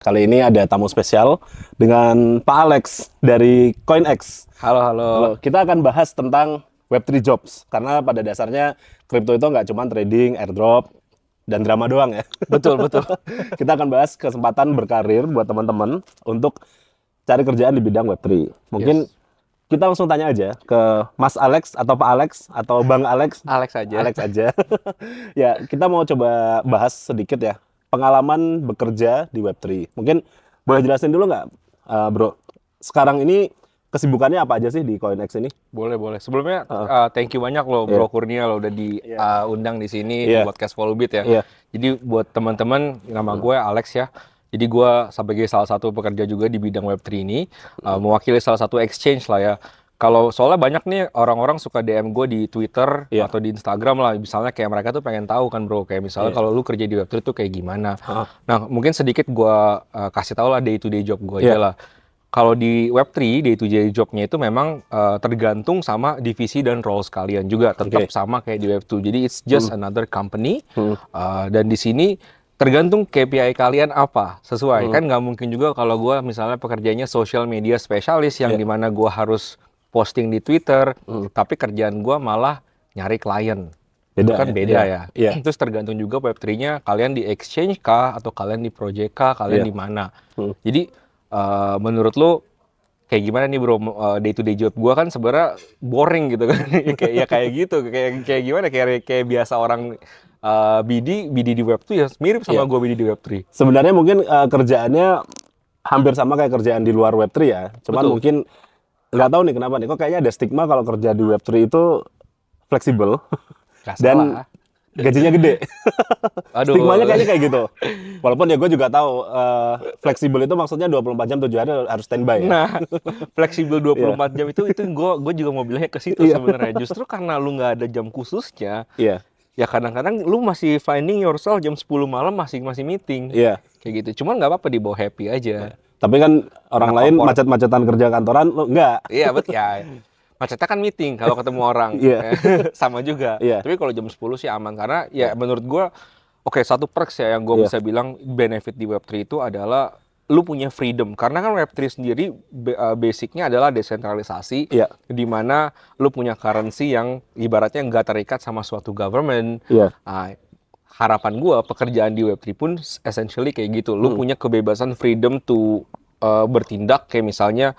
Kali ini ada tamu spesial dengan Pak Alex dari CoinX. Halo, halo. Halo, kita akan bahas tentang Web3 Jobs. Karena pada dasarnya kripto itu nggak cuma trading, airdrop, dan drama doang ya. Betul, betul. Kita akan bahas kesempatan berkarir buat teman-teman untuk cari kerjaan di bidang Web3. Mungkin Yes. kita langsung tanya aja ke Mas Alex atau Pak Alex atau Bang Alex. Alex aja. Alex aja. Ya, kita mau coba bahas sedikit ya pengalaman bekerja di Web3. Mungkin boleh jelasin dulu nggak, Bro? Sekarang ini kesibukannya apa aja sih di CoinX ini? Boleh, boleh. Sebelumnya, thank you banyak loh, Iya. Bro Kurnia lo udah diundang di sini di Iya. podcast Volubit ya. Iya. Jadi buat teman-teman, nama gue Alex ya. Jadi gue sebagai salah satu pekerja juga di bidang Web3 ini, mewakili salah satu exchange lah ya. Kalau soalnya banyak nih orang-orang suka DM gue di Twitter Iya. atau di Instagram lah, misalnya kayak mereka tuh pengen tahu kan bro, kayak misalnya Iya. kalau lu kerja di Web3 tuh kayak gimana. Heeh. Nah mungkin sedikit gue kasih tahu lah day to day job gue Iya. aja lah. Kalau di Web3, day to day jobnya itu memang tergantung sama divisi dan roles kalian juga. Tetap Oke. sama kayak di Web2. Jadi it's just another company. Hmm. Dan di sini tergantung KPI kalian apa. Sesuai. Kan nggak mungkin juga kalau gue misalnya pekerjaannya social media specialist yang Iya. dimana gue harus posting di Twitter. Tapi kerjaan gue malah nyari klien. Beda Itu kan ya? beda Iya. ya. Iya. Terus tergantung juga Web3-nya kalian di exchange kah atau kalian di project kah, Iya. kalian di mana. Hmm. Jadi menurut lo kayak gimana nih bro, day to day job gua kan sebenarnya boring gitu kan. kayak gitu, kayak gimana, kayak biasa orang BD di Web2 ya mirip sama Iya. gua BD di Web3. Sebenarnya mungkin kerjaannya hampir sama kayak kerjaan di luar Web3 ya. Cuman Betul. mungkin nggak tahu nih kenapa nih. Kok kayaknya ada stigma kalau kerja di Web3 itu fleksibel Gak dan salah. gajinya gede. Aduh. Stigmanya kayaknya kayak gitu. Walaupun ya gue juga tahu fleksibel itu maksudnya 24 jam 7 hari harus standby ya. Nah, fleksibel 24 jam itu gua juga mau bilangnya ke situ Iya. sebenarnya. Justru karena lu nggak ada jam khususnya, Iya. ya kadang-kadang lu masih finding yourself jam 10 malam masih meeting. Iya. Kayak gitu. Cuman nggak apa-apa, dibawa happy aja. Tapi kan orang Anak lain korporat. macet-macetan kerja kantoran lo enggak. Iya, betul ya. Macetnya kan meeting kalau ketemu orang. Iya. Sama juga. Iya. Tapi kalau jam 10 sih aman karena ya menurut gua oke, satu perks ya yang gue Iya. bisa bilang benefit di Web3 itu adalah lu punya freedom. Karena kan Web3 sendiri basicnya adalah desentralisasi, Iya. di mana lu punya currency yang ibaratnya nggak terikat sama suatu government. Iya. Harapan gue pekerjaan di Web3 pun essentially kayak gitu. Lu punya kebebasan freedom to bertindak, kayak misalnya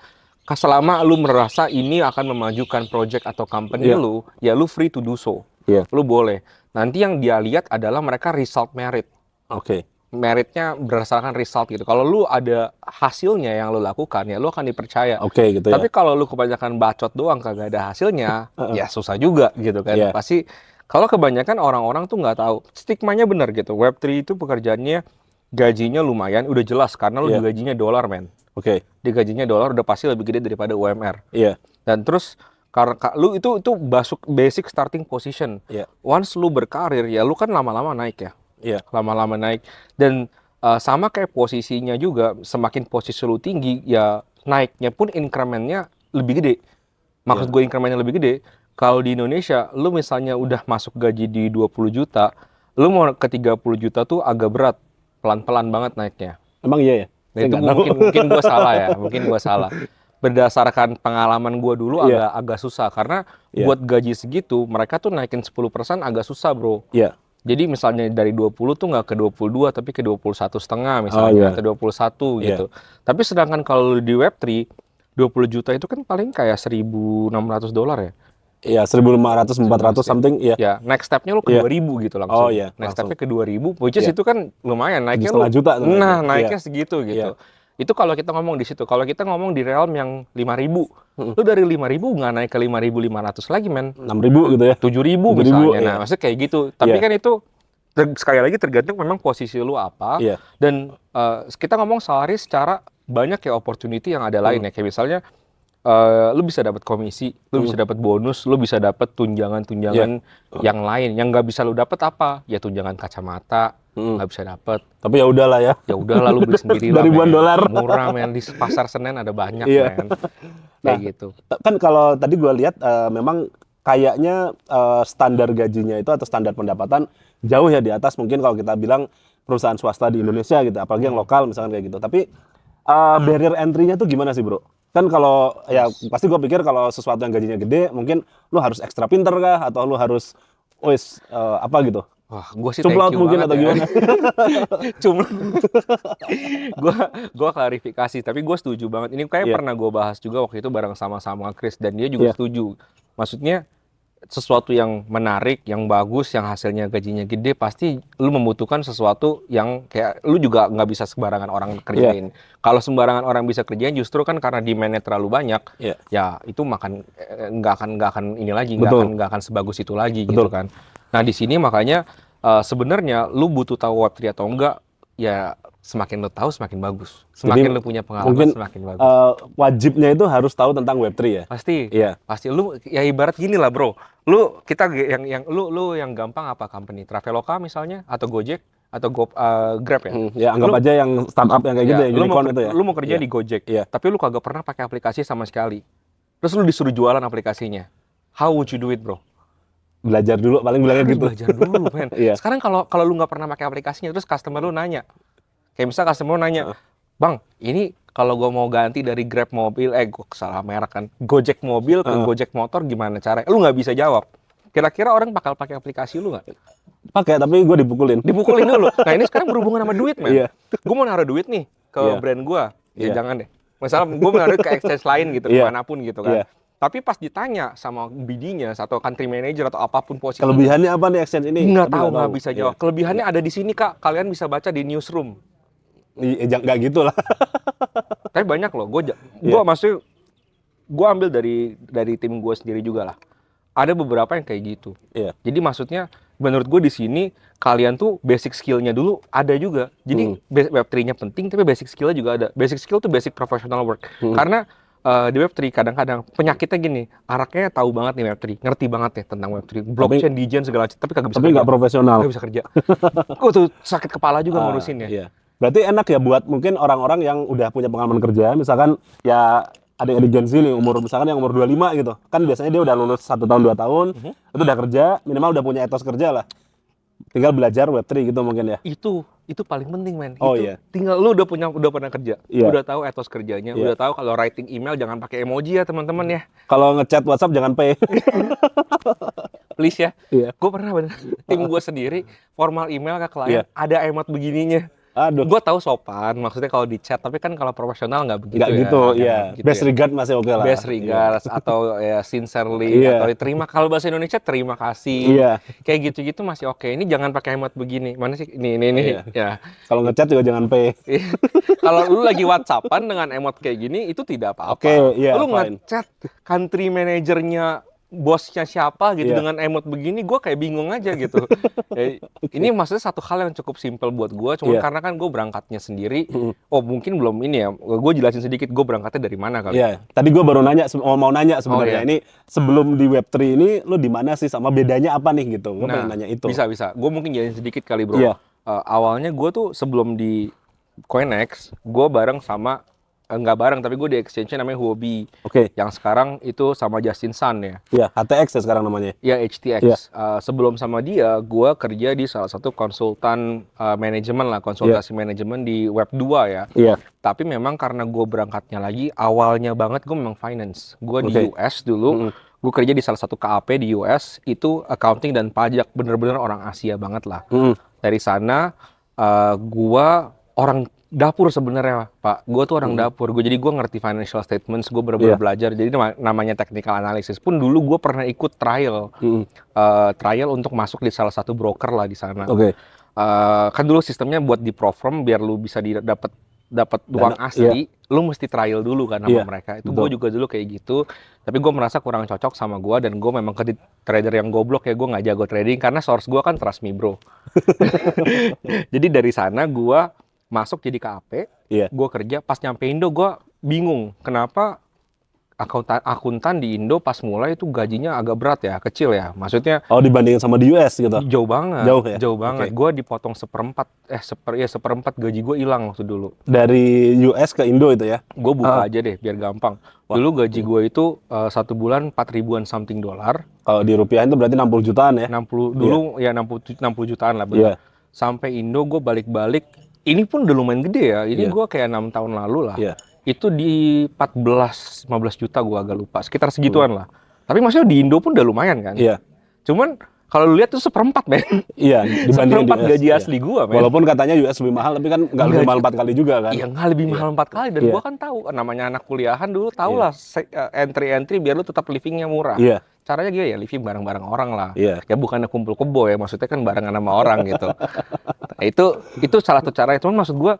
selama lu merasa ini akan memajukan project atau company Iya. lu, ya lu free to do so. Iya. Lu boleh. Nanti yang dia lihat adalah mereka result merit. Oke. Meritnya berdasarkan result gitu. Kalau lu ada hasilnya yang lu lakukan, ya lu akan dipercaya. Oke gitu ya. Tapi kalau lu kebanyakan bacot doang kagak ada hasilnya, ya susah juga gitu kan. Iya. Pasti kalau kebanyakan orang-orang tuh nggak tahu. Stigmanya benar gitu. Web3 itu pekerjaannya gajinya lumayan, udah jelas karena lu Iya. digajinya dolar, men. Oke. Digajinya dolar udah pasti lebih gede daripada UMR. Iya. Dan terus karena lu itu basic starting position. Iya. Once lu berkarir ya lu kan lama-lama naik ya. Iya. Lama-lama naik. Dan sama kayak posisinya juga, semakin posisi lu tinggi ya naiknya pun incrementnya lebih gede. Maksud gue incrementnya lebih gede. Kalau di Indonesia lu misalnya udah masuk gaji di 20 juta, lu mau ke 30 juta tuh agak berat. Pelan-pelan banget naiknya. Emang iya ya? Nah, Saya itu nggak tahu. mungkin gue salah ya, mungkin gue salah. Berdasarkan pengalaman gue dulu Iya. agak susah karena Iya. buat gaji segitu mereka tuh naikin 10% agak susah bro. Iya. Jadi misalnya dari 20 tuh nggak ke 22 tapi ke 21,5 Oh, iya. misalnya, ke 21 Iya. gitu. Tapi sedangkan kalau di Web3 20 juta itu kan paling kayak $1.600 ya. Iya, 1.500 400 something ya. Ya, next step-nya lu ke Iya. 2.000 gitu langsung. Oh, iya, Next langsung. stepnya ke 2.000, which is Iya. itu kan lumayan naiknya 7,5 juta tuh Nah, naiknya. naiknya segitu gitu. Iya. Itu kalau kita ngomong di situ. Kalau kita ngomong di realm yang 5.000, lu dari 5.000 nggak naik ke 5.500 lagi, men. 6.000 gitu ya. 7.000 7.000, misalnya. iya. Nah, maksudnya kayak gitu. Tapi Iya. kan itu sekali lagi tergantung memang posisi lu apa. Iya. Dan kita ngomong salary secara banyak ya opportunity yang ada lain ya. Kayak misalnya lu bisa dapat komisi, lu bisa dapat bonus, lu bisa dapat tunjangan-tunjangan yang lain. Yang nggak bisa lu dapat apa? Ya tunjangan kacamata, nggak bisa dapat. Tapi ya udahlah ya. Ya udah lalu beli sendiri lah. Ribuan men. dolar. Murah men, di pasar Senen ada banyak Iya. men. Kayak Nah, gitu. Kan kalau tadi gue lihat memang kayaknya standar gajinya itu atau standar pendapatan jauh ya di atas mungkin kalau kita bilang perusahaan swasta di Indonesia gitu, apalagi yang lokal misalkan kayak gitu. Tapi barrier entry-nya tuh gimana sih, Bro? Kan kalau ya pasti gue pikir kalau sesuatu yang gajinya gede, mungkin lu harus ekstra pinter kah atau lu harus apa gitu? Wah, gue sih thank Cumlaut you mungkin banget atau ya. gimana? Cuma gua klarifikasi, tapi gue setuju banget. Ini kayak Iya. pernah gue bahas juga waktu itu bareng sama Chris dan dia juga Iya. setuju. Maksudnya sesuatu yang menarik, yang bagus, yang hasilnya gajinya gede, pasti lu membutuhkan sesuatu yang kayak lu juga nggak bisa sembarangan orang kerjain. Kalau sembarangan orang bisa kerjain, justru kan karena demand-nya terlalu banyak, Iya. ya itu nggak akan ini lagi, Betul. nggak akan sebagus itu lagi Betul. gitu kan. Nah di sini makanya sebenarnya lu butuh tahu Web3 atau enggak, ya semakin lu tahu semakin bagus. Semakin Jadi, lu punya pengalaman mungkin semakin bagus. wajibnya itu harus tahu tentang Web3 ya. Pasti. Iya. Pasti lu ya ibarat gini lah, Bro. Lu yang gampang apa company? Traveloka misalnya atau Gojek atau Grab ya? Ya anggap Lu- aja yang startup yang kayak gitu ya, lu mau unicorn itu ya. lu mau kerja Iya. di Gojek, Iya. tapi lu kagak pernah pakai aplikasi sama sekali. Terus lu disuruh jualan aplikasinya. How would you do it, Bro? Belajar dulu, paling bilangnya Harus gitu. belajar dulu, men. Iya. Sekarang kalau lu nggak pernah pakai aplikasinya, terus customer lu nanya, kayak misal customer lu nanya, Bang, ini kalau gue mau ganti dari Grab mobil, gue salah merek kan, Gojek mobil ke Gojek motor gimana caranya? Lu nggak bisa jawab. Kira-kira orang bakal pakai aplikasi lu nggak? Pakai, tapi gue dipukulin. Dipukulin dulu. Nah ini sekarang berhubungan sama duit, men. Iya. Gue mau naruh duit nih ke Iya. brand gue, ya Iya. jangan deh. Misalnya gue mau naruh ke exchange lain gitu, Iya. kemanapun gitu kan. Iya. Tapi pas ditanya sama BD-nya atau country manager atau apapun posisi, Kelebihannya apa nih exchange ini? nggak Tapi tahu, nggak bisa Iya. jawab. Kelebihannya ada di sini, Kak. Kalian bisa baca di newsroom. Nggak gitu lah. Tapi banyak loh. Gue Iya. maksudnya gue ambil dari tim gue sendiri juga lah. Ada beberapa yang kayak gitu. Iya. Jadi maksudnya menurut gue di sini kalian tuh basic skill-nya dulu ada juga. Jadi Web3-nya penting tapi basic skill-nya juga ada. Basic skill tuh basic professional work. Karena di Web3 kadang-kadang penyakitnya gini, araknya tahu banget nih Web3, ngerti banget ya tentang Web3, blockchain, degen segala macam, tapi kagak bisa Tapi nggak profesional. Nggak bisa kerja. Gue tuh sakit kepala juga ngurusin ya. Iya. Berarti enak ya buat mungkin orang-orang yang udah punya pengalaman kerja, misalkan ya adik-adik Gen Z nih, misalkan yang umur 25 gitu. Kan biasanya dia udah lulus 1 tahun 2 tahun, itu udah kerja, minimal udah punya etos kerja lah. Tinggal belajar Web3 gitu mungkin ya. Itu paling penting, men. Oh, Itu iya. tinggal lu udah pernah kerja, Iya. udah tahu etos kerjanya, Iya. udah tahu kalau writing email jangan pakai emoji ya teman-teman ya, Kalau ngechat WhatsApp jangan pay. please ya. Iya. Gue pernah bener, tim gue sendiri formal email ke Iya. klien ada emot begininya. Aduh. Gue tahu sopan, maksudnya kalau di chat, tapi kan kalau profesional nggak begitu Nggak ya. gitu, Nggak iya. begitu Best ya. regard masih oke lah. Best regards atau ya sincerely Iya. atau terima, kalau bahasa Indonesia terima kasih. Iya. Kayak gitu-gitu masih oke. Ini jangan pakai emot begini. Mana sih? Ini Iya. ya. Kalau ngechat juga jangan pay. Kalau lu lagi WhatsAppan dengan emot kayak gini, itu tidak apa-apa. Oke, iya, Lu fine. ngechat country manajernya bosnya siapa gitu Iya. dengan emot begini, gue kayak bingung aja gitu. Ini maksudnya satu hal yang cukup simpel buat gue, cuma Iya. karena kan gue berangkatnya sendiri. Oh mungkin belum ini ya, gue jelasin sedikit gue berangkatnya dari mana kali. Iya, tadi gue baru nanya, mau nanya sebenarnya iya. ini sebelum di Web3 ini lu di mana sih sama bedanya apa nih gitu? Gue pengen nanya itu. Bisa. Gue mungkin jelasin sedikit kali bro. Iya. Awalnya gue tuh sebelum di Coinex, gue bareng sama nggak bareng tapi gue di exchange namanya Huobi. Oke. Yang sekarang itu sama Justin Sun ya. Iya, HTX ya sekarang namanya. Ya HTX. Iya. Sebelum sama dia, gue kerja di salah satu konsultan manajemen lah, konsultasi manajemen di Web 2 ya. Iya. Tapi memang karena gue berangkatnya lagi, awalnya banget gue memang finance. Gue di Oke. US dulu, gue kerja di salah satu KAP di US, itu accounting dan pajak, bener-bener orang Asia banget lah. Dari sana, gue orang dapur sebenarnya Pak. Gue tuh orang dapur. Jadi gue ngerti financial statements, gue bener-bener belajar. Jadi namanya technical analysis pun dulu gue pernah ikut trial. Trial untuk masuk di salah satu broker lah di sana. Oke. Kan dulu sistemnya buat di pro-firm biar lu bisa dapat uang asli, lu mesti trial dulu kan sama mereka. Itu gue juga dulu kayak gitu. Tapi gue merasa kurang cocok sama gue dan gue memang ke trader yang goblok ya, gue nggak jago trading karena source gue kan Trust Me Bro. Jadi dari sana gue masuk jadi KAP, gue kerja, pas nyampe Indo gue bingung kenapa akuntan di Indo pas mulai itu gajinya agak berat ya, kecil ya, maksudnya dibandingin sama di US gitu. jauh banget, Jauh ya? jauh banget. Oke. Gue dipotong seperempat gaji gue hilang waktu dulu. Dari US ke Indo itu ya? Gue buka aja deh biar gampang. Dulu gaji gue itu 1 bulan 4 ribuan $something. Kalau di rupiah itu berarti 60 jutaan ya? 60 dulu ya 60 jutaan lah benar. sampai Indo gue balik-balik. Ini pun udah lumayan gede ya. Ini Iya. gue kayak 6 tahun lalu lah. Iya. Itu di 14-15 juta gue agak lupa. Sekitar segituan lah. Tapi maksudnya di Indo pun udah lumayan kan. Iya. Cuman kalau lu lihat itu seperempat, men. Iya, dibandingin Seperempat US. gaji Iya. asli gue, men. Walaupun katanya US lebih mahal, tapi kan nggak lebih mahal 4 kali juga kan. Iya, nggak lebih mahal 4 kali. Dan Iya. gue kan tahu, namanya anak kuliahan dulu tau lah entry-entry biar lu tetap livingnya murah. Iya. Caranya gitu ya, living bareng-bareng orang lah. Iya. Ya bukannya kumpul kebo ya, maksudnya kan barengan sama orang gitu. Nah, itu salah satu cara. Cuman maksud gue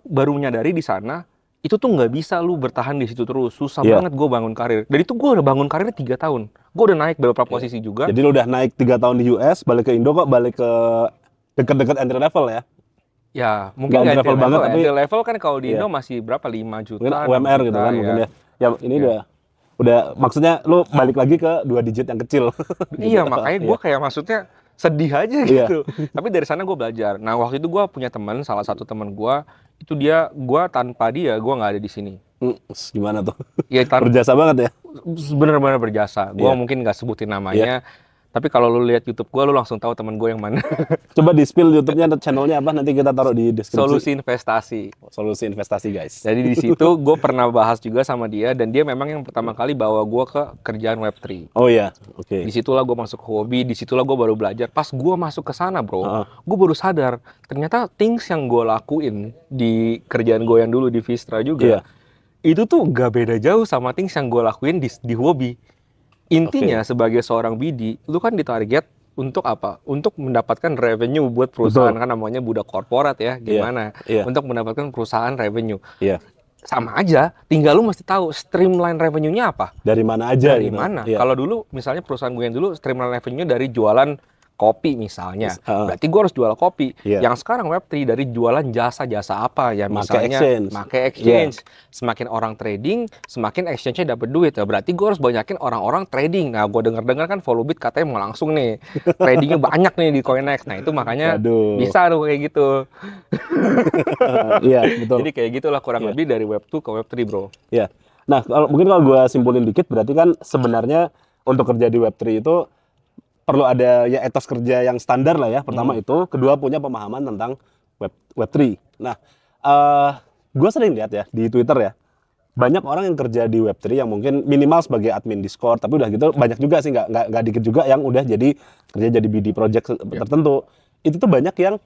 baru menyadari di sana, itu tuh nggak bisa lu bertahan di situ terus. Susah Iya. banget gue bangun karir. Dan itu gue udah bangun karirnya 3 tahun. Gue udah naik beberapa posisi juga. Jadi lu udah naik 3 tahun di US, balik ke Indo kok balik ke deket-deket entry level ya. Ya, mungkin Nggak nggak entry level banget, tapi- entry level kan kalau di Iya. Indo masih berapa? 5 juta, Mungkin 6 UMR gitu juta, kan ya. mungkin ya. Ya ini udah maksudnya lu balik lagi ke 2 digit yang kecil. Iya, makanya gue kayak maksudnya sedih aja Iya. gitu. Tapi dari sana gue belajar. Nah, waktu itu gue punya teman, salah satu teman gue, itu gue tanpa dia, gue nggak ada di sini. Gimana tuh? Ya, Berjasa banget ya. bener-bener berjasa. Gue Iya. mungkin nggak sebutin namanya. Tapi kalau lu lihat YouTube gue, lu langsung tahu teman gue yang mana. Coba di-spill YouTube-nya atau channelnya apa, nanti kita taruh di deskripsi. Solusi investasi. Solusi investasi guys. Jadi di situ gue pernah bahas juga sama dia, dan dia memang yang pertama kali bawa gue ke kerjaan Web3. Oh iya, oke. Disitulah gue masuk ke hobi, disitulah gue baru belajar. Pas gue masuk ke sana, bro, Heeh. gue baru sadar ternyata things yang gue lakuin di kerjaan gue yang dulu di Vistra juga, Iya. itu tuh gak beda jauh sama things yang gue lakuin di hobi. Intinya sebagai seorang BD, lu kan ditarget untuk apa? Untuk mendapatkan revenue buat perusahaan. Betul. Kan namanya budak korporat ya, gimana? Iya. Untuk mendapatkan perusahaan revenue. Iya. Sama aja, tinggal lu mesti tahu streamline revenue-nya apa. Dari mana aja Dari gitu. mana? Iya. Kalau dulu misalnya perusahaan gue yang dulu streamline revenue dari jualan kopi misalnya. Berarti gue harus jual kopi. Iya. Yang sekarang Web3 dari jualan jasa-jasa apa ya, Make misalnya exchange. make exchange. Semakin orang trading, semakin exchange-nya dapat duit. Ya, berarti gue harus banyakin orang-orang trading. Nah, gue dengar-dengar kan Followbit katanya mau langsung nih. Tradingnya banyak nih di CoinEx. Nah, itu makanya Waduh. bisa tuh kayak gitu. Iya, betul. Jadi kayak gitulah kurang lebih dari Web2 ke Web3, bro. Iya. Nah, mungkin kalau gue simpulin dikit, berarti kan sebenarnya untuk kerja di Web3 itu perlu ada ya etos kerja yang standar lah ya. Pertama itu, kedua punya pemahaman tentang Web3. Nah, gue sering lihat ya di Twitter ya, banyak orang yang kerja di Web3 yang mungkin minimal sebagai admin Discord, tapi udah gitu banyak juga sih, nggak dikit juga yang udah kerja jadi BD project tertentu. Itu tuh banyak yang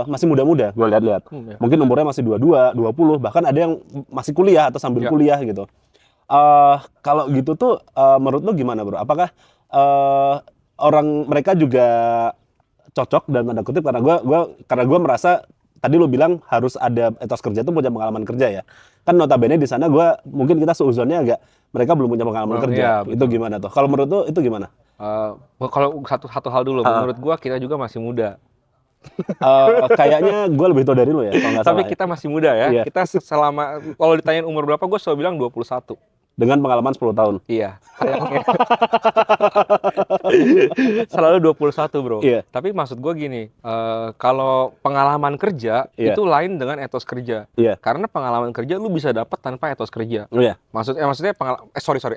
masih muda-muda, gue lihat-lihat. Mungkin umurnya masih 22, 20, bahkan ada yang masih kuliah atau sambil kuliah gitu. Kalau gitu tuh menurut lu gimana, bro? Apakah orang mereka juga cocok dalam tanda kutip, karena gue merasa tadi lu bilang harus ada etos kerja tuh punya pengalaman kerja ya. Kan notabene di sana mungkin kita seuzonnya agak mereka belum punya pengalaman kerja. Iya, Itu gimana tuh? Kalau menurut lu itu gimana? Kalau satu hal dulu, menurut gua kita juga masih muda. Kayaknya gue lebih tua dari lu ya, kalau nggak Tapi salah. Ya. kita masih muda ya. Iya. Kita selama, kalau ditanyain umur berapa, gue selalu bilang 21. Dengan pengalaman 10 tahun. Iya, sayangnya. Selalu 21, bro. Iya. Tapi maksud gue gini, kalau pengalaman kerja, Iya. itu lain dengan etos kerja. Iya. Karena pengalaman kerja lu bisa dapat tanpa etos kerja. Oh iya. Maksudnya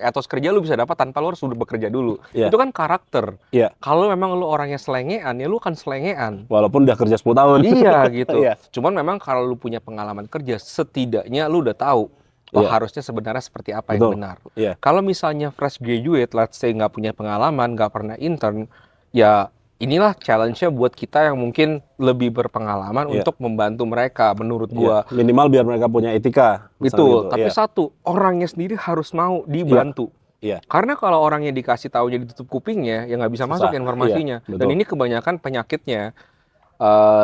etos kerja lu bisa dapat tanpa lu harus udah bekerja dulu. Iya. Itu kan karakter. Iya. Kalau memang lu orangnya selengean, ya lu kan selengean. Walaupun udah kerja 10 tahun. Iya gitu. Iya. Cuman memang kalau lu punya pengalaman kerja, setidaknya lu udah tahu wah Iya. harusnya sebenarnya seperti apa Betul. yang benar. Iya. Kalau misalnya fresh graduate, let's say nggak punya pengalaman, nggak pernah intern, ya inilah challenge-nya buat kita yang mungkin lebih berpengalaman Iya. untuk membantu mereka, menurut gua. Iya. Minimal biar mereka punya etika. misalnya Betul. gitu. Tapi Iya. satu, orangnya sendiri harus mau dibantu. Iya. Karena kalau orangnya dikasih tahu jadi tutup kupingnya, ya nggak bisa Susah. masuk informasinya. Iya, Dan betul. ini kebanyakan penyakitnya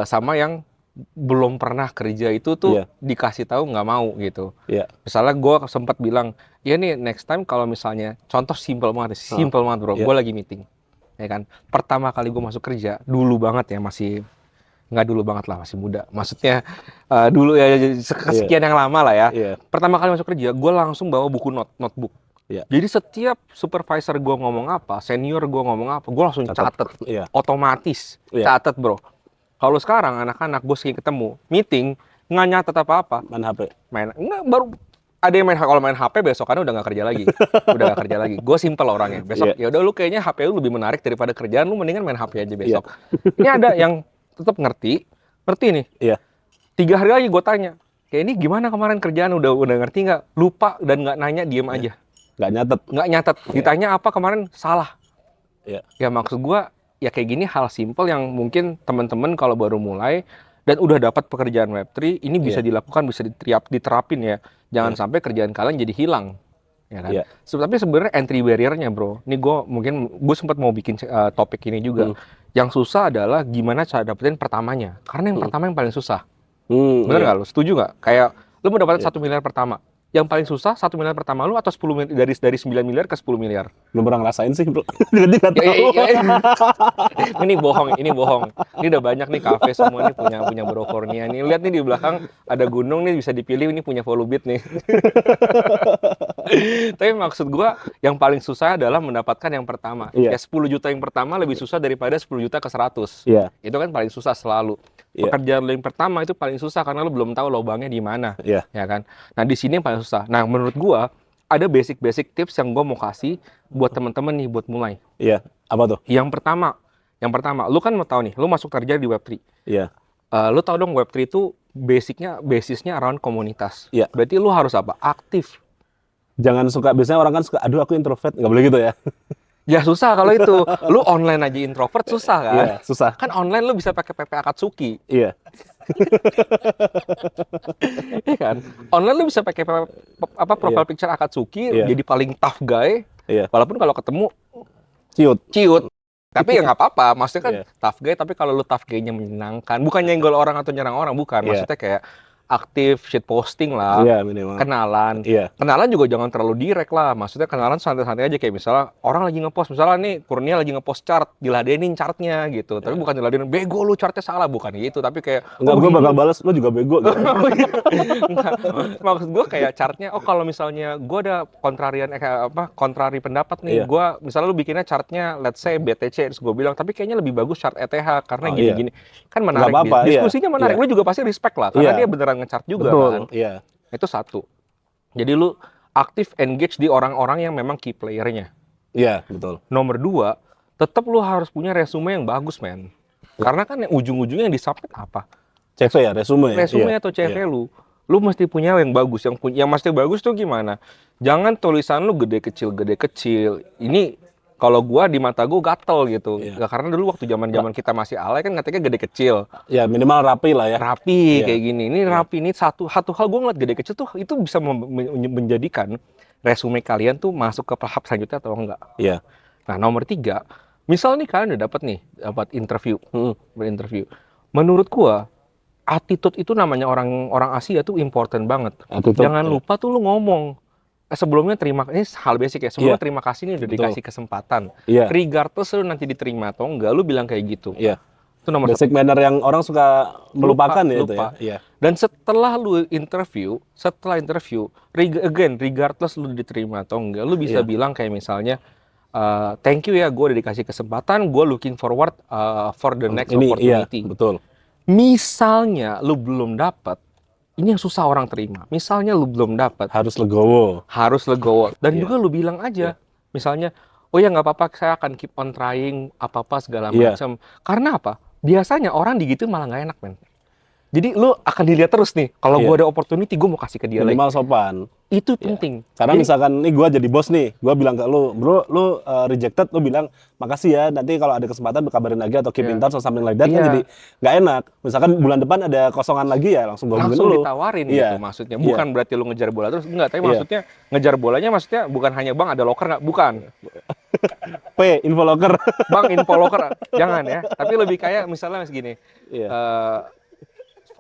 sama yang belum pernah kerja itu tuh Iya. dikasih tahu nggak mau gitu. Iya. Misalnya gue sempat bilang, ya nih next time kalau misalnya, contoh simple banget bro, Iya. gue lagi meeting, ya kan. Pertama kali gue masuk kerja, dulu banget ya, masih nggak dulu banget lah, masih muda. Maksudnya dulu ya sekian yang lama lah ya. Iya. Pertama kali masuk kerja, gue langsung bawa buku notebook. Iya. Jadi setiap supervisor gue ngomong apa, senior gue ngomong apa, gue langsung catet. Iya. Otomatis Iya. catet, bro. Kalau sekarang anak-anak gue sering ketemu meeting nggak nyatet apa-apa, Main HP. nggak, baru ada yang kalau main HP besokannya udah nggak kerja lagi, udah nggak kerja lagi. Gue simple orangnya. Besok Iya. ya udah, lu kayaknya HP lu lebih menarik daripada kerjaan, lu mendingan main HP aja besok. Ini ada yang tetap ngerti nih. Iya. 3 hari lagi gue tanya, kayak ini gimana kemarin kerjaan, udah ngerti nggak? Lupa dan nggak nanya, diem aja. Nggak nyatet. Ditanya apa kemarin, salah. Iya. Ya maksud gua ya kayak gini, hal simple yang mungkin teman-teman kalau baru mulai dan udah dapat pekerjaan Web3 ini bisa dilakukan, bisa diterapin ya. Jangan sampai kerjaan kalian jadi hilang, ya kan? Tapi sebenarnya entry barrier-nya, bro. Ini gue sempat mau bikin topik ini juga. Yang susah adalah gimana cara dapetin pertamanya. Karena yang pertama yang paling susah. Bener nggak lo? Setuju nggak? Kayak lo mau dapetin 1 miliar pertama. Yang paling susah 1 miliar pertama lu atau 10 miliar, dari 9 miliar ke 10 miliar? Belum pernah ngerasain sih, bro. Jadi nggak tahu. Ini bohong. Ini udah banyak nih kafe semua nih punya Bro Kurnia nih. Lihat nih di belakang ada gunung nih, bisa dipilih, ini punya Volubit nih. Tapi maksud gua yang paling susah adalah mendapatkan yang pertama. Ya 10 juta yang pertama lebih susah daripada 10 juta ke 100. Itu kan paling susah selalu. Pekerjaan lo yang pertama itu paling susah karena lo belum tahu lubangnya di mana, ya kan? Nah, di sini yang paling susah. Nah, menurut gua ada basic tips yang gua mau kasih buat teman-teman nih buat mulai. Iya, apa tuh? Yang pertama, lu kan mau tahu nih, lu masuk kerja di Web3. Iya. Lu tahu dong Web3 itu basisnya around komunitas. Iya. Berarti lu harus apa? Aktif. Jangan suka, biasanya orang kan suka, aduh aku introvert, nggak boleh gitu ya. Ya susah kalau itu. Lu online aja introvert susah kan? Iya, susah. Kan online lu bisa pakai PP Akatsuki. Iya. Iya kan? Online lu bisa pakai profile picture Akatsuki, jadi paling tough guy. Walaupun kalau ketemu ciut. Tapi ya nggak apa-apa. Maksudnya kan tough guy, tapi kalau lu tough guy-nya menyenangkan, bukan nyenggol orang atau nyerang orang, bukan. Maksudnya kayak aktif, shit posting lah, minimal. kenalan. Kenalan juga jangan terlalu direct lah. Maksudnya kenalan santai-santai aja, kayak misalnya orang lagi ngepost, misalnya nih Kurnia lagi ngepost chart, diladenin chartnya gitu. Tapi bukan diladenin, bego lu chartnya salah, bukan gitu. Tapi kayak enggak, gue bakal balas, lu juga bego gitu. Enggak, maksud gue kayak chartnya, kalau misalnya gue ada kontrari pendapat nih, gue misalnya lu bikinnya chartnya let's say BTC, terus gue bilang tapi kayaknya lebih bagus chart ETH karena gini-gini. Kan menarik, diskusinya menarik. Lu juga pasti respect lah, karena dia beneran nge-chart juga. Betul, kan. Itu satu. Jadi lu aktif engage di orang-orang yang memang key player-nya. Iya, betul. Nomor 2, tetap lu harus punya resume yang bagus, men. Karena kan yang ujung-ujungnya yang di-submit apa? CV ya, resume. Resume atau CV lu. Lu mesti punya yang bagus. Yang mesti bagus tuh gimana? Jangan tulisan lu gede kecil. Ini kalau gua di mata gua gatel gitu. Karena dulu waktu zaman kita masih alay kan ngetiknya gede kecil. Ya minimal rapi lah ya. Rapi kayak gini. Ini rapi. Ini satu hal gua ngeliat gede kecil tuh itu bisa menjadikan resume kalian tuh masuk ke tahap selanjutnya atau enggak. Nah, nomor 3, misal nih kalian udah dapat interview, berinterview. Menurut gua attitude itu namanya orang Asia tuh important banget. Jangan lupa tuh lu ngomong. Sebelumnya ini hal basic ya. Sebelumnya terima kasih nih udah dikasih kesempatan. Regardless lu nanti diterima atau enggak, lu bilang kayak gitu. Itu nomor basic manner yang orang suka melupakan itu ya. Dan setelah interview, regardless lu diterima atau enggak, lu bisa bilang kayak misalnya thank you ya, gue udah dikasih kesempatan, gue looking forward for the next opportunity. Betul. Misalnya lu belum dapat, ini yang susah orang terima. Misalnya lu belum dapat, harus legowo. Dan juga lu bilang aja, misalnya, oh ya nggak apa-apa, saya akan keep on trying apa-apa segala macam. Karena apa? Biasanya orang digituin malah nggak enak, men. Jadi lu akan dilihat terus nih. Kalau gue ada opportunity, gue mau kasih ke dia minimal sopan. Itu penting. Karena misalkan nih gue jadi bos nih, gue bilang ke lu, bro, lu rejected, lu bilang makasih ya, nanti kalau ada kesempatan kabarin lagi atau keep in touch or something like that, kan jadi nggak enak. Misalkan bulan depan ada kosongan lagi ya, langsung gue hubungin lu. Langsung ditawarin gitu maksudnya. Bukan berarti lu ngejar bola terus, enggak. Tapi maksudnya ngejar bolanya maksudnya bukan hanya bang ada locker nggak, bukan. Info locker. Bang, info locker, jangan ya. Tapi lebih kayak misalnya segini.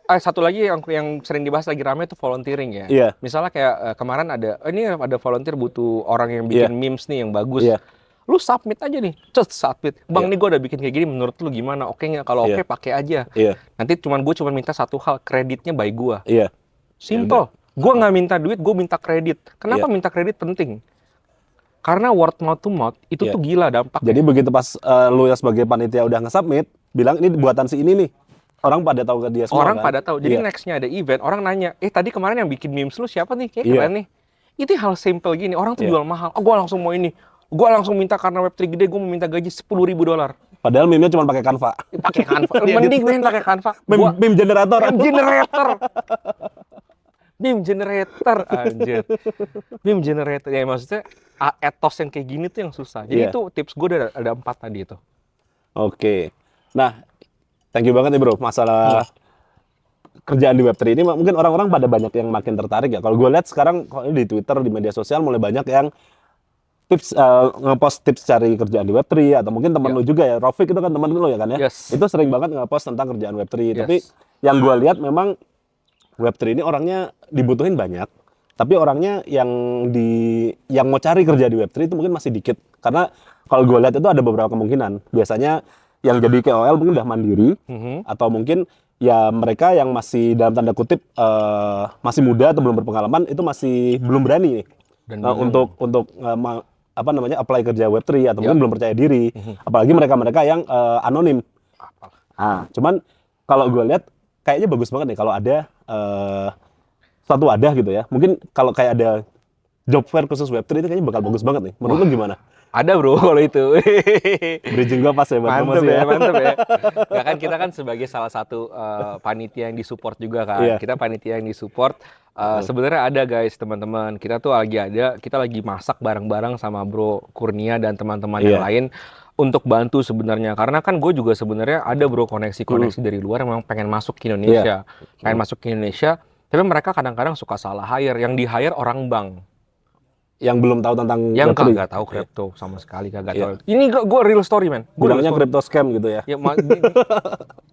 Satu lagi yang sering dibahas lagi rame itu volunteering ya. Misalnya kayak kemarin ada volunteer butuh orang yang bikin memes nih yang bagus. Lu submit aja nih, submit. Bang, nih gue udah bikin kayak gini, menurut lu gimana? Oke nggak? Kalau oke, pakai aja. Nanti gue cuma minta satu hal, kreditnya by gue. Simple. Gue nggak minta duit, gue minta kredit. Kenapa minta kredit penting? Karena word mouth to mouth itu tuh gila dampaknya. Jadi begitu pas lu ya sebagai panitia udah nge-submit, bilang ini buatan si ini nih. Orang pada tahu ke dia semua. Orang pada tahu. Jadi nextnya ada event, orang nanya, tadi kemarin yang bikin memes lu siapa nih? Kayak keren nih. Itu hal simple gini. Orang tuh jual mahal. Oh, gue langsung mau ini. Gue langsung minta karena Web3 gede, gue mau minta gaji $10,000. Padahal meme-nya cuma pakai Canva. Pakai Canva. Mending men pakai Canva. Gua Meme generator. meme generator. Meme generator anjir. Meme generator ya maksudnya etos yang kayak gini tuh yang susah. Jadi Iya. itu tips gue ada 4 tadi itu. Oke. Nah, thank you banget nih bro, masalah kerjaan di Web3 ini mungkin orang-orang pada banyak yang makin tertarik ya. Kalau gue lihat sekarang kalau di Twitter, di media sosial mulai banyak yang tips ngepost tips cari kerjaan di Web3 atau mungkin teman Ya. lu juga ya. Rafiq itu kan teman lu ya kan ya. Yes. Itu sering banget ngepost tentang kerjaan Web3. Yes. Tapi yang gue lihat memang Web3 ini orangnya dibutuhin banyak. Tapi orangnya yang mau cari kerja di Web3 itu mungkin masih dikit. Karena kalau gue lihat itu ada beberapa kemungkinan. Biasanya yang jadi KOL mungkin udah mandiri atau mungkin ya mereka yang masih dalam tanda kutip masih muda atau belum berpengalaman itu masih belum berani nih Dan untuk apa namanya apply kerja Web3 atau mungkin belum percaya diri. Apalagi mereka-mereka yang anonim. Nah, cuman kalau gue lihat kayaknya bagus banget nih kalau ada suatu wadah gitu ya. Mungkin kalau kayak ada job fair khusus Web3 itu kayaknya bakal bagus banget nih. Menurut lu gimana? ada bro kalau itu. Bridging gua pas ya buat Mantep promosi ya, ya. mantep ya. Ya kan kita kan sebagai salah satu panitia yang disupport juga kan. Iya. Kita panitia yang disupport. Sebenarnya ada guys teman-teman. Kita tuh kita lagi masak bareng-bareng sama Bro Kurnia dan teman-teman yang Iya. lain untuk bantu sebenarnya. Karena kan gue juga sebenarnya ada bro koneksi-koneksi dari luar yang memang pengen masuk ke Indonesia. Pengen masuk ke Indonesia. Tapi mereka kadang-kadang suka salah hire. Yang di-hire orang bank. Yang belum tahu tentang Yang Web3. kagak tahu kripto sama sekali kagak Iya. tahu. Ini gue real story man. Gue Bilangnya crypto scam gitu ya. Ya,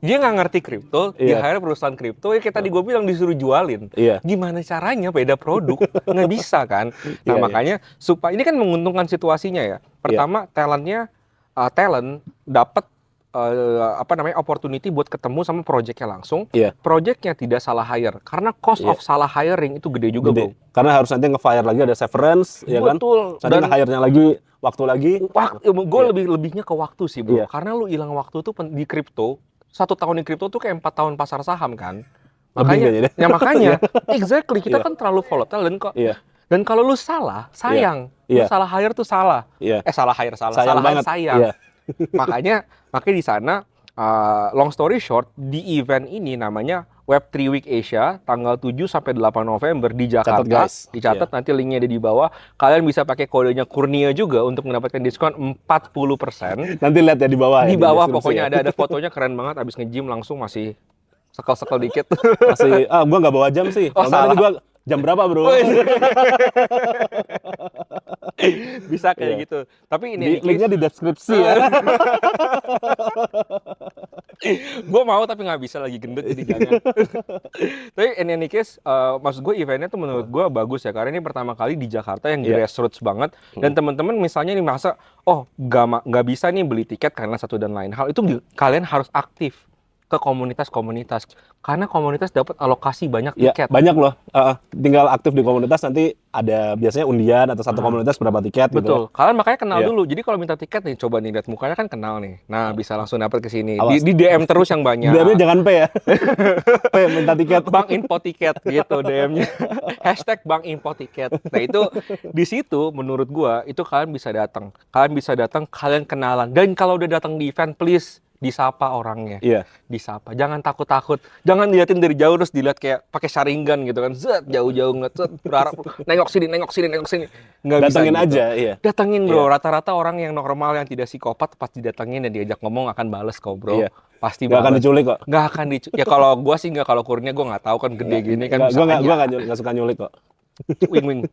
dia nggak ngerti kripto, dia Iya. hire perusahaan kripto, ya kayak tadi gue bilang disuruh jualin. Iya. Gimana caranya beda produk? Nggak bisa kan? Nah Iya, makanya supaya ini kan menguntungkan situasinya ya. Pertama talent dapat opportunity buat ketemu sama projectnya langsung. Iya. Projectnya tidak salah hire, karena cost Iya. of salah hiring itu gede juga bro. Gede. Karena harus nanti nge-fire lagi ada severance, ya kan? Betul. Nanti Dan nge-hire-nya lagi, waktu lagi. gue Iya. lebihnya ke waktu sih bro. Iya. Karena lu hilang waktu tuh di kripto, 1 tahun di kripto tuh kayak 4 tahun pasar saham kan. Lebih kayaknya deh. Ya makanya, exactly kita Iya. kan terlalu volatile Iya. dan kalau lu salah, sayang. Iya. Lu salah hire tuh salah. Iya. Salah hire salah. Sayang Salah hire banget. sayang. Iya. makanya di sana long story short, di event ini namanya Web3 Week Asia tanggal 7 sampai 8 November di Jakarta. Catat, guys. Dicatat nanti linknya ada di bawah. Kalian bisa pakai kodenya Kurnia juga untuk mendapatkan diskon 40%. Nanti lihat ya di bawah. Di ya, bawah deskripsi pokoknya ya. ada fotonya keren banget abis nge-gym langsung masih sekel-sekel dikit. Masih, gua nggak bawa jam sih. Oh, Kalau nggak salah. nanti gua jam berapa bro? Bisa kayak Iya. gitu. Tapi ini Linknya di deskripsi ya. gue mau tapi nggak bisa lagi gendut jadi jangan. Tapi in any case, maksud gue eventnya tuh menurut gue bagus ya karena ini pertama kali di Jakarta yang Iya. grassroots banget dan teman-teman misalnya nih masa nggak bisa nih beli tiket karena satu dan lain hal itu kalian harus aktif ke komunitas-komunitas karena komunitas dapat alokasi banyak Ya, tiket. banyak loh. Tinggal aktif di komunitas nanti ada biasanya undian atau satu komunitas berapa tiket gitu. Betul. Kalian makanya kenal Iya. dulu. Jadi kalau minta tiket nih, coba nih lihat mukanya kan kenal nih. Nah, bisa langsung dapat ke sini. Awas. Di DM terus yang banyak. DM-nya jangan P ya. P minta tiket. Bank Info Tiket gitu DM-nya. Hashtag Bank Info Tiket. Nah itu di situ menurut gua itu kalian bisa datang. Kalian kenalan. Dan kalau udah datang di event, please disapa orangnya. Iya. Disapa. Jangan takut-takut. Jangan diliatin dari jauh terus dilihat kayak pakai sharingan gitu kan. Zet jauh-jauh ngeliat. Zet, berharap nengok sini. Nggak bisa Datengin gitu. aja, iya. Datengin bro. Iya. Rata-rata orang yang normal yang tidak psikopat pas didatengin dan diajak ngomong akan bales kok bro. Iya. Pasti Nggak akan bales. diculik kok. Nggak akan diculik. Ya kalau gua sih nggak, kalau Kurnia gua nggak tahu kan gede gini kan. bisa aja. Gua nggak suka nyulik kok. Wing.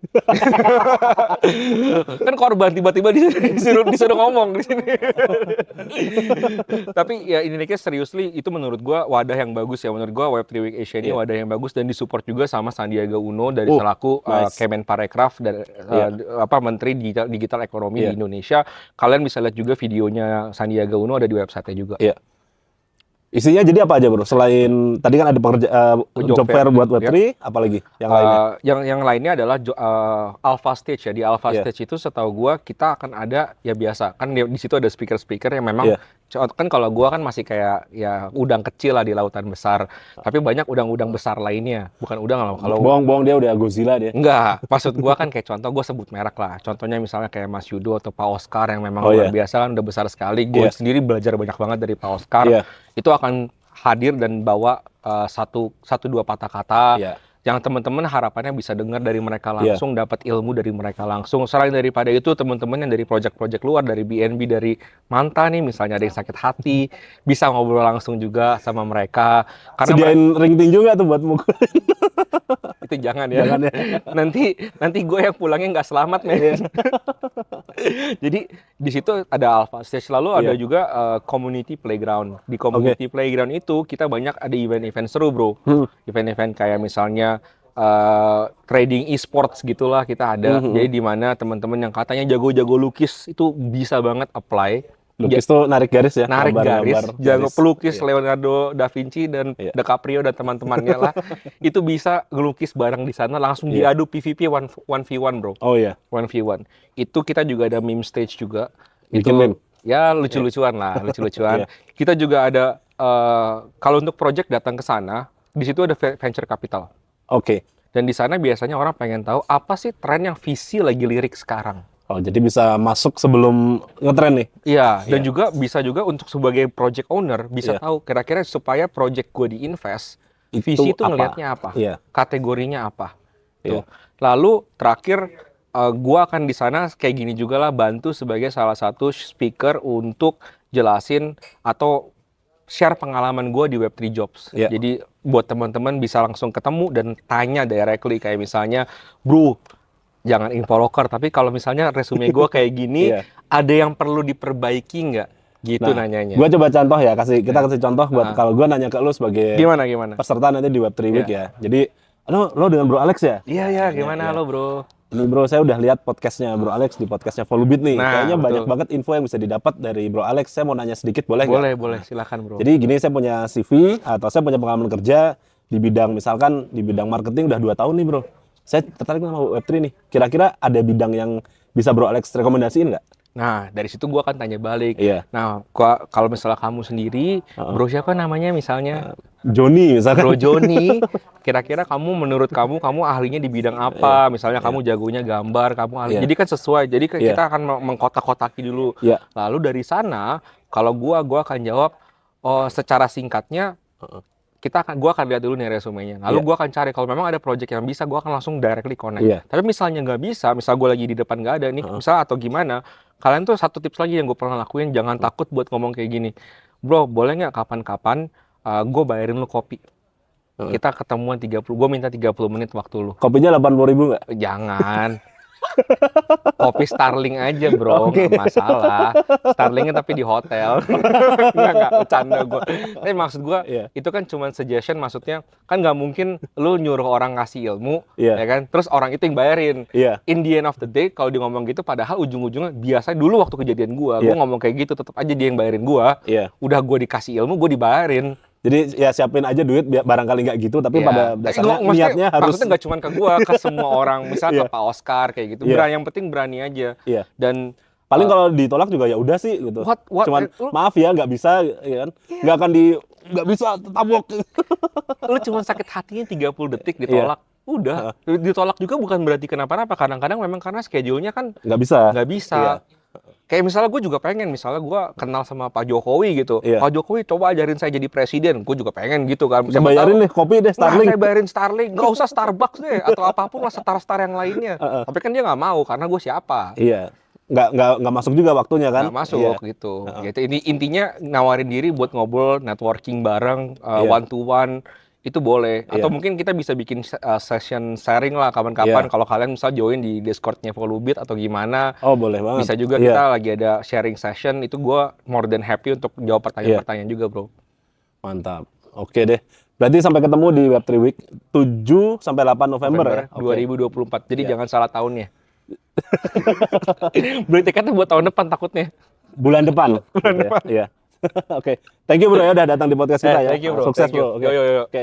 Kan korban tiba-tiba disuruh ngomong di sini. Tapi ya ini seriously itu menurut gua wadah yang bagus ya. Menurut gua Web3 Week Asia ini Iya. wadah yang bagus dan disupport juga sama Sandiaga Uno dari Oh, selaku nice. Kemenparekraf dan Iya. Menteri Digital Ekonomi Iya. di Indonesia. Kalian bisa lihat juga videonya Sandiaga Uno ada di website-nya juga. Iya. Isinya jadi apa aja bro? Selain tadi kan ada job fair buat Web3, apalagi yang lainnya? Yang lainnya adalah Alpha Stage ya. Di Alpha Iya. Stage itu setahu gua kita akan ada ya biasa kan di situ ada speaker yang memang Iya. kan kalau gua kan masih kayak ya udang kecil lah di lautan besar. Tapi banyak udang-udang besar lainnya. Bukan udang lah, kalau Bohong-bohong dia udah Godzilla dia. enggak, maksud gua kan kayak contoh gue sebut merek lah. Contohnya misalnya kayak Mas Yudo atau Pak Oscar yang memang Oh, luar iya. biasa kan udah besar sekali. Gue Iya. sendiri belajar banyak banget dari Pak Oscar. Iya. Itu akan hadir dan bawa satu dua patah kata Iya. yang teman-teman harapannya bisa dengar dari mereka Iya. langsung, dapat ilmu dari mereka langsung. Selain daripada itu, teman-teman yang dari project-project luar, dari BNB, dari Manta nih, misalnya ada yang sakit hati, bisa ngobrol langsung juga sama mereka. Karena Sediain ring tinju nggak tuh buat mukul? itu jangan ya. Jangan ya. nanti gue yang pulangnya nggak selamat men. Jadi di situ ada Alpha Stage, lalu ada Iya. juga community playground. Di community playground itu kita banyak ada event-event seru bro. Event-event kayak misalnya trading e-sports gitulah kita ada. Jadi di mana teman-teman yang katanya jago-jago lukis itu bisa banget apply. Lukis tuh narik garis ya. Narik garis, gambar jago garis. pelukis Iya. Leonardo da Vinci dan Iya. DiCaprio dan teman-temannya lah, itu bisa ngelukis bareng di sana langsung Iya. diadu PVP 1v1 bro, Oh iya. 1v1. Itu kita juga ada meme stage juga. Bikin Itu meme? ya lucu-lucuan lah, lucu-lucuan. Iya. Kita juga ada kalau untuk project datang ke sana, di situ ada venture capital. Oke. Dan di sana biasanya orang pengen tahu apa sih tren yang visi lagi lirik sekarang. Oh, jadi bisa masuk sebelum ngetren nih. Iya, dan juga bisa juga untuk sebagai project owner bisa Iya. tahu kira-kira supaya project gue diinvest, Itu visi itu apa? ngelihatnya apa, Iya. kategorinya apa. Tuh. Iya. Lalu terakhir gue akan di sana kayak gini juga lah, bantu sebagai salah satu speaker untuk jelasin atau share pengalaman gue di Web3 Jobs. Iya. Jadi buat teman-teman bisa langsung ketemu dan tanya directly kayak misalnya, bro, jangan infoloker, tapi kalau misalnya resume gue kayak gini, Iya. ada yang perlu diperbaiki nggak? Gitu nanyanya. Gua coba contoh ya, kita kasih contoh buat kalau gua nanya ke lu sebagai Gimana? peserta nanti di Web3 Week ya. Jadi, lo dengan Bro Alex ya? Iya, gimana lo bro? Ini bro, saya udah lihat podcastnya Bro Alex di podcastnya Volubit nih. Nah, Kayaknya betul. banyak banget info yang bisa didapat dari Bro Alex. Saya mau nanya sedikit, boleh nggak? Boleh, silakan bro. Jadi gini, saya punya CV atau saya punya pengalaman kerja di bidang, misalkan di bidang marketing udah 2 tahun nih bro. Saya tertarik sama Web3 nih. Kira-kira ada bidang yang bisa Bro Alex rekomendasiin nggak? Nah, dari situ gua akan tanya balik. Iya. Nah, kalau misalnya kamu sendiri, bro siapa namanya misalnya? Joni misalkan. Bro Joni, kira-kira menurut kamu ahlinya di bidang apa? Misalnya kamu jagonya gambar, kamu ahli. Iya. Jadi kan sesuai. Jadi kan Iya. kita akan mengkotak-kotaki dulu. Iya. Lalu dari sana, kalau gua akan jawab secara singkatnya. Gua akan lihat dulu nih resumenya. Lalu Iya. gua akan cari kalau memang ada project yang bisa, gua akan langsung directly connect. Iya. Tapi misalnya nggak bisa, misal gua lagi di depan nggak ada nih, misal atau gimana, kalian tuh satu tips lagi yang gue pernah lakuin, jangan takut buat ngomong kayak gini. Bro, boleh nggak kapan-kapan gue bayarin lu kopi? Kita ketemuan 30, gue minta 30 menit waktu lu. Kopinya 80.000 nggak? Jangan. Kopi Starling aja bro, Oke. nggak masalah. Starlingnya tapi di hotel. Nggak, bercanda gue. Tapi maksud gue, Iya. itu kan cuma suggestion, maksudnya kan nggak mungkin lu nyuruh orang ngasih ilmu, Iya. ya kan? Terus orang itu yang bayarin. Iya. In the end of the day, kalau dia ngomong gitu, padahal ujung-ujungnya biasa dulu waktu kejadian gue Iya. ngomong kayak gitu, tetap aja dia yang bayarin gue. Iya. Udah gue dikasih ilmu, gue dibayarin. Jadi ya siapin aja duit, barangkali nggak gitu, tapi Iya. pada Tapi dasarnya maksudnya- niatnya harus. Maksudnya nggak cuma ke gue, ke semua orang. Misalnya Iya. ke Pak Oscar kayak gitu. Iya. Yang penting berani aja. Iya. Dan Paling kalau ditolak juga ya udah sih gitu. What- Cuman lu- maaf ya nggak bisa, ya kan? Nggak akan nggak bisa tabok. lu cuma sakit hatinya 30 detik ditolak. Udah. Ditolak juga bukan berarti kenapa-napa. Kadang-kadang memang karena schedule-nya kan Nggak bisa. nggak bisa. Iya. Kayak misalnya gue juga pengen, misalnya gue kenal sama Pak Jokowi gitu. Iya. Pak Jokowi coba ajarin saya jadi presiden. Gue juga pengen gitu kan. Saya bayarin nih kopi deh Starling. Starling. Saya bayarin Starling. Nggak usah Starbucks deh. Atau apapun lah star-star yang lainnya. Tapi kan dia nggak mau karena gue siapa. Iya. Nggak masuk juga waktunya kan? Nggak masuk Iya. gitu. Gitu. Ini intinya nawarin diri buat ngobrol, networking bareng, Iya. one to one. Itu boleh. Atau Iya. mungkin kita bisa bikin session sharing lah kapan-kapan. Iya. Kalau kalian misal join di Discord-nya Volubit atau gimana. Oh boleh banget. Bisa juga Iya. kita lagi ada sharing session, itu gue more than happy untuk jawab pertanyaan-pertanyaan juga bro. Mantap. Oke deh. Berarti sampai ketemu di Web3 Week 7 sampai 8 November ya. Oke. 2024, jadi Iya. jangan salah tahunnya. Beli tiketnya buat tahun depan takutnya. Bulan depan. Bulan depan. Iya. Oke. Thank you bro ya udah datang di podcast kita ya. Thank you bro. Sukses Thank you. bro. Oke. Yo, yo, yo. Oke.